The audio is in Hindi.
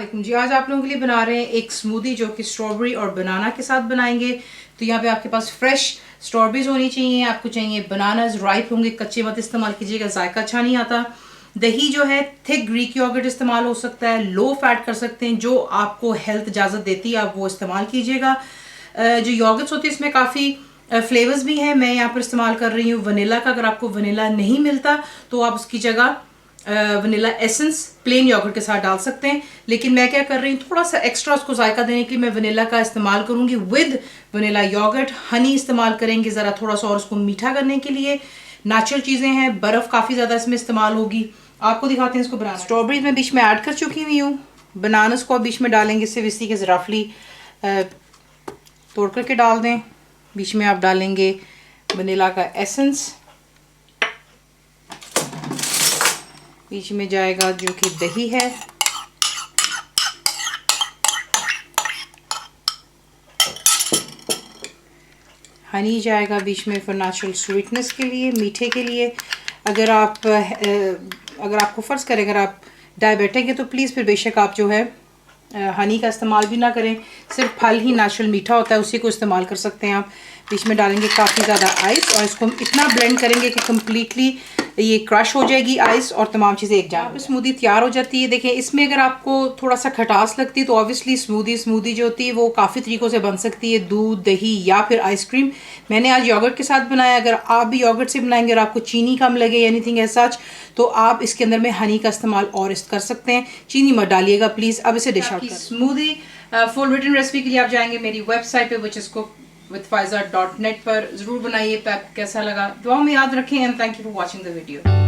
अस्सलामुअलैकुम जी। आज आप लोगों के लिए बना रहे हैं एक स्मूदी जो कि स्ट्रॉबेरी और बनाना के साथ बनाएंगे। तो यहाँ पे आपके पास फ्रेश स्ट्रॉबेरीज होनी चाहिए, आपको चाहिए बनानास, राइप होंगे, कच्चे मत इस्तेमाल कीजिएगा, जायका अच्छा नहीं आता। दही जो है थिक ग्रीक योगर्ट इस्तेमाल हो सकता है, लो फैट कर सकते हैं, जो आपको हेल्थ इजाज़त देती है आप वो इस्तेमाल कीजिएगा। जो योगर्ट्स होती है इसमें काफ़ी फ्लेवर्स भी हैं। मैं यहाँ पर इस्तेमाल कर रही हूँ वनीला का। अगर आपको वनीला नहीं मिलता तो आप उसकी जगह वनीला एसेंस प्लेन योगर्ट के साथ डाल सकते हैं। लेकिन मैं क्या कर रही हूँ, थोड़ा सा एक्स्ट्रा उसको जायका देने के लिए मैं वनीला का इस्तेमाल करूँगी विद वनीला योगर्ट। हनी इस्तेमाल करेंगे ज़रा थोड़ा सा और उसको मीठा करने के लिए। नेचुरल चीज़ें हैं, बर्फ़ काफ़ी ज़्यादा इसमें इस्तेमाल होगी। आपको दिखाते हैं इसको बनाना। स्ट्रॉबेरीज मैं बीच में ऐड कर चुकी हुई हूँ, बनानास को बीच में डालेंगे, सिर्फ इसी के रफली तोड़ करके डाल दें। बीच में आप डालेंगे वनीला का एसेंस, बीच में जाएगा जो कि दही है, हनी जाएगा बीच में फॉर नेचुरल स्वीटनेस के लिए, मीठे के लिए। अगर आपको फ़र्ज़ करें अगर आप डायबिटिक है तो प्लीज़ फिर बेशक आप जो है हनी का इस्तेमाल भी ना करें, सिर्फ फल ही नेचुरल मीठा होता है उसी को इस्तेमाल कर सकते हैं आप। बीच में डालेंगे काफ़ी ज़्यादा आइस और इसको इतना ब्लेंड करेंगे कि कम्प्लीटली ये क्रश हो जाएगी आइस और तमाम चीज़ें एक जान। स्मूदी तैयार हो जाती है। देखें इसमें अगर आपको थोड़ा सा खटास लगती है तो ऑब्वियसली स्मूदी जो होती है वो काफ़ी तरीक़ों से बन सकती है, दूध, दही या फिर आइसक्रीम। मैंने आज योगर्ट के साथ बनाया। अगर आप भी योगर्ट से बनाएंगे और आपको चीनी कम लगे एनीथिंग एज सच तो आप इसके अंदर में हनी का इस्तेमाल और कर सकते हैं। चीनी मत डालिएगा प्लीज़। अब इसे डिश आउट करें। स्मूदी फुल रिटन रेसिपी के लिए आप जाएंगे मेरी वेबसाइट पे which is cooked.with.faiza.net पर। ज़रूर बनाइए। पैक कैसा लगा दुआ में याद रखें and thank you for watching the video.